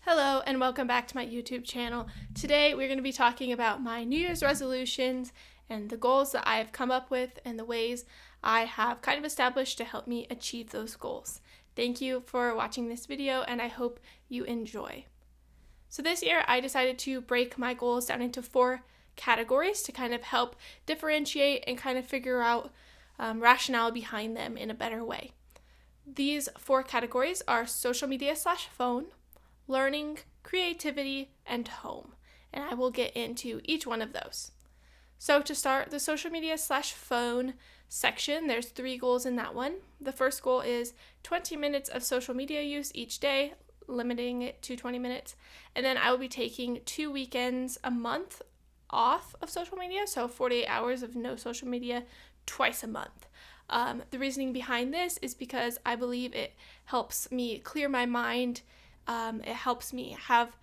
Hello and welcome back to my YouTube channel. Today we're going to be talking about my New Year's resolutions and the goals that I have come up with and the ways I have kind of established to help me achieve those goals. Thank you for watching this video and I hope you enjoy. So this year I decided to break my goals down into 4 categories to kind of help differentiate and kind of figure out rationale behind them in a better way. These 4 categories are social media/phone, learning, creativity, and home. And I will get into each one of those. So to start the social media/phone section, there's 3 goals in that one. The first goal is 20 minutes of social media use each day, limiting it to 20 minutes. And then I will be taking 2 weekends a month off of social media, so 48 hours of no social media twice a month. The reasoning behind this is because I believe it helps me clear my mind. It helps me have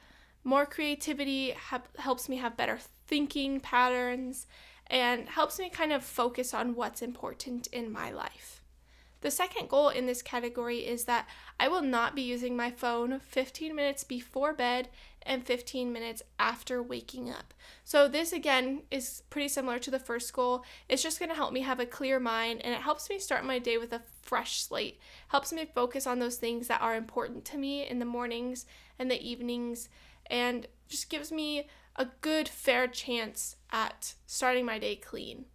more creativity, helps me have better thinking patterns, and helps me kind of focus on what's important in my life. The second goal in this category is that I will not be using my phone 15 minutes before bed and 15 minutes after waking up. So this again is pretty similar to the first goal. It's just going to help me have a clear mind, and it helps me start my day with a fresh slate. Helps me focus on those things that are important to me in the mornings and the evenings, and just gives me a good fair chance at starting my day clean.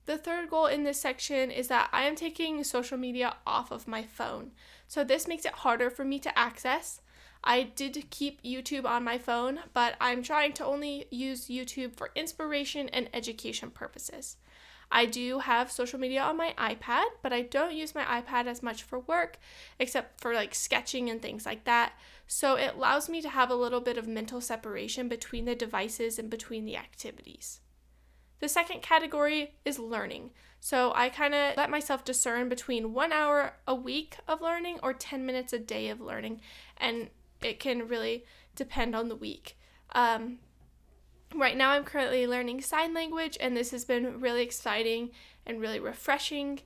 The third goal in this section is that I am taking social media off of my phone. So this makes it harder for me to access. I did keep YouTube on my phone, but I'm trying to only use YouTube for inspiration and education purposes. I do have social media on my iPad, but I don't use my iPad as much for work, except for like sketching and things like that. So it allows me to have a little bit of mental separation between the devices and between the activities. The second category is learning. So I kind of let myself discern between 1 hour a week of learning or 10 minutes a day of learning, and it can really depend on the week. Right now I'm currently learning sign language, and this has been really exciting and really refreshing.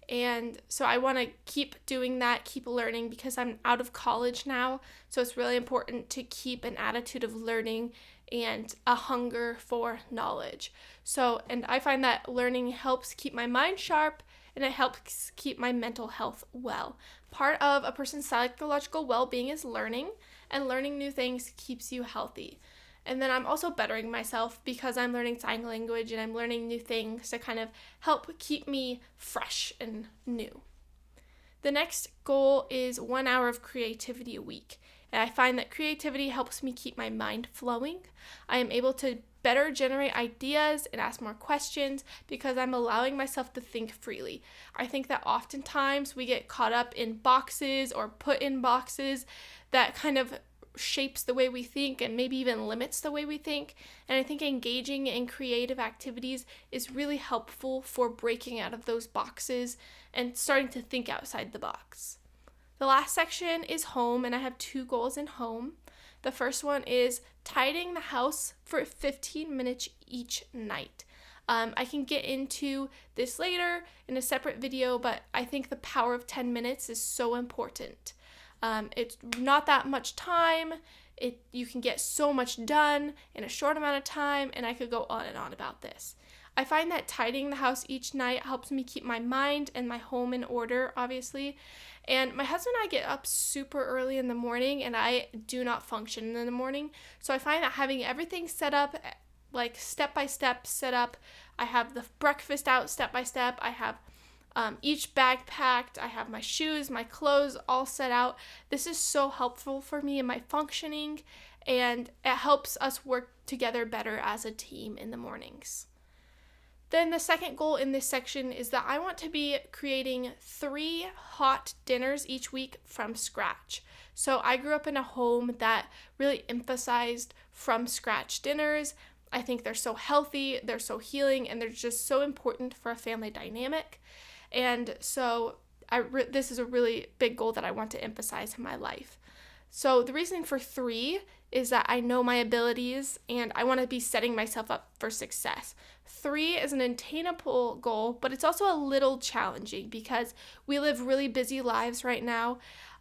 And so I want to keep doing that, keep learning, because I'm out of college now. So it's really important to keep an attitude of learning and a hunger for knowledge. And I find that learning helps keep my mind sharp, and it helps keep my mental health well. Part of a person's psychological well-being is learning, and learning new things keeps you healthy. And then I'm also bettering myself because I'm learning sign language and I'm learning new things to kind of help keep me fresh and new. The next goal is 1 hour of creativity a week. And I find that creativity helps me keep my mind flowing. I am able to better generate ideas and ask more questions because I'm allowing myself to think freely. I think that oftentimes we get caught up in boxes or put in boxes that kind of shapes the way we think and maybe even limits the way we think. And I think engaging in creative activities is really helpful for breaking out of those boxes and starting to think outside the box. The last section is home, and I have 2 goals in home. The first one is tidying the house for 15 minutes each night. I can get into this later in a separate video, but I think the power of 10 minutes is so important. It's not that much time. You can get so much done in a short amount of time, and I could go on and on about this. I find that tidying the house each night helps me keep my mind and my home in order, obviously. And my husband and I get up super early in the morning, and I do not function in the morning. So I find that having everything set up, like step-by-step set up, I have the breakfast out step-by-step, I have each bag packed, I have my shoes, my clothes all set out. This is so helpful for me in my functioning, and it helps us work together better as a team in the mornings. Then the second goal in this section is that I want to be creating 3 hot dinners each week from scratch. So I grew up in a home that really emphasized from scratch dinners. I think they're so healthy, they're so healing, and they're just so important for a family dynamic. And so this is a really big goal that I want to emphasize in my life. So the reasoning for 3 is that I know my abilities and I want to be setting myself up for success. 3 is an attainable goal, but it's also a little challenging because we live really busy lives right now.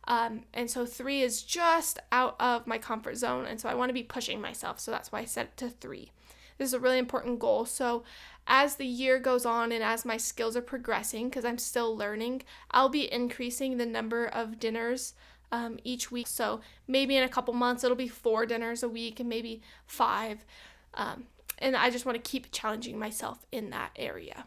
And so 3 is just out of my comfort zone. And so I want to be pushing myself. So that's why I set it to 3. This is a really important goal. So as the year goes on and as my skills are progressing, because I'm still learning, I'll be increasing the number of dinners each week. So maybe in a couple months, it'll be 4 dinners a week and maybe 5. And I just want to keep challenging myself in that area.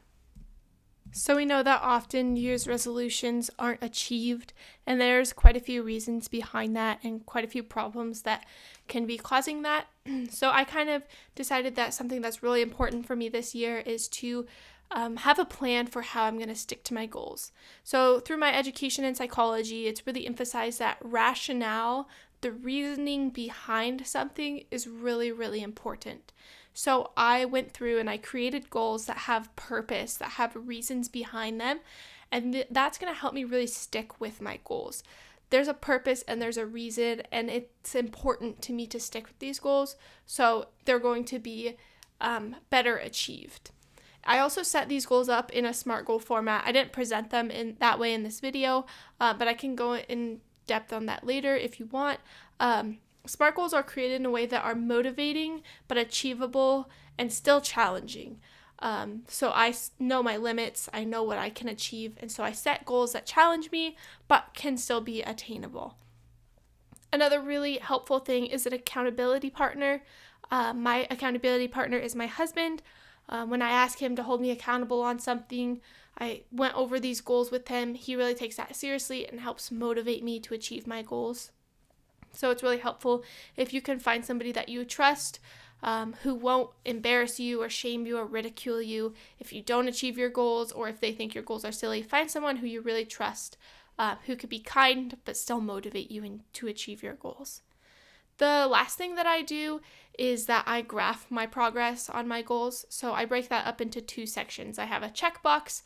So we know that often New Year's resolutions aren't achieved, and there's quite a few reasons behind that and quite a few problems that can be causing that. So I kind of decided that something that's really important for me this year is to have a plan for how I'm going to stick to my goals. So through my education in psychology, it's really emphasized that rationale, the reasoning behind something, is really, really important. So I went through and I created goals that have purpose, that have reasons behind them, and that's going to help me really stick with my goals. There's a purpose and there's a reason, and it's important to me to stick with these goals, so they're going to be better achieved. I also set these goals up in a SMART goal format. I didn't present them in that way in this video, but I can go in depth on that later if you want. SMART goals are created in a way that are motivating but achievable and still challenging. So I know my limits, I know what I can achieve, and so I set goals that challenge me but can still be attainable. Another really helpful thing is an accountability partner. My accountability partner is my husband. When I ask him to hold me accountable on something, I went over these goals with him. He really takes that seriously and helps motivate me to achieve my goals. So it's really helpful if you can find somebody that you trust, who won't embarrass you or shame you or ridicule you if you don't achieve your goals, or if they think your goals are silly. Find someone who you really trust, who could be kind but still motivate you to achieve your goals. The last thing that I do is that I graph my progress on my goals. So I break that up into 2 sections. I have a checkbox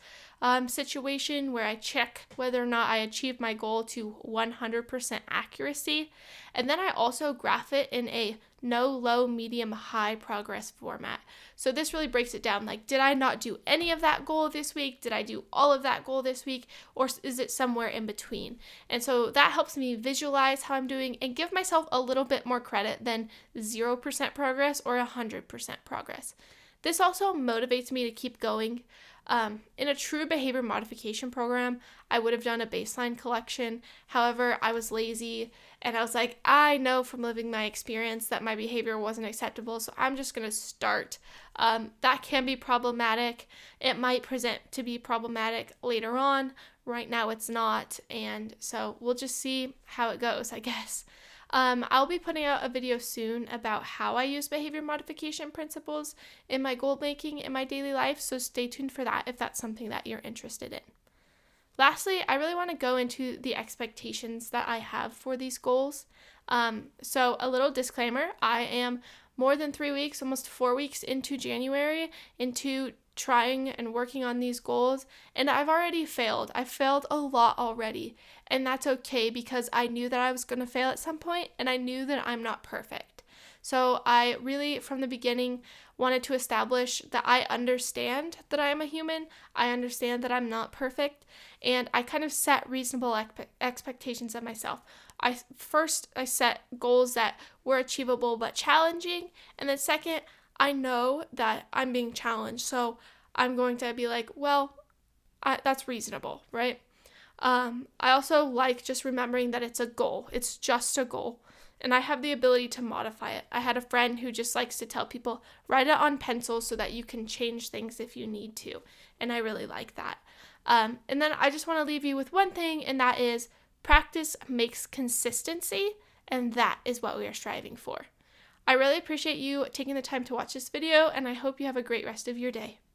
situation where I check whether or not I achieved my goal to 100% accuracy. And then I also graph it in a no, low, medium, high progress format. So this really breaks it down. Like, did I not do any of that goal this week? Did I do all of that goal this week? Or is it somewhere in between? And so that helps me visualize how I'm doing and give myself a little bit more credit than 0% progress or 100% progress. This also motivates me to keep going. In a true behavior modification program, I would have done a baseline collection. However, I was lazy and I was like, I know from living my experience that my behavior wasn't acceptable, so I'm just going to start. That can be problematic. It might present to be problematic later on. Right now it's not, and so we'll just see how it goes, I guess. I'll be putting out a video soon about how I use behavior modification principles in my goal making in my daily life, so stay tuned for that if that's something that you're interested in. Lastly, I really want to go into the expectations that I have for these goals. So a little disclaimer, I am more than 3 weeks, almost 4 weeks into January, into trying and working on these goals, and I've already failed. I've failed a lot already, and that's okay because I knew that I was going to fail at some point, and I knew that I'm not perfect. So I really, from the beginning, wanted to establish that I understand that I am a human, I understand that I'm not perfect, and I kind of set reasonable expectations of myself. I set goals that were achievable but challenging, and then second, I know that I'm being challenged, so I'm going to be like, well, that's reasonable, right? I also like just remembering that it's a goal. It's just a goal, and I have the ability to modify it. I had a friend who just likes to tell people, write it on pencil so that you can change things if you need to, and I really like that. And then I just want to leave you with one thing, and that is practice makes consistency, and that is what we are striving for. I really appreciate you taking the time to watch this video, and I hope you have a great rest of your day.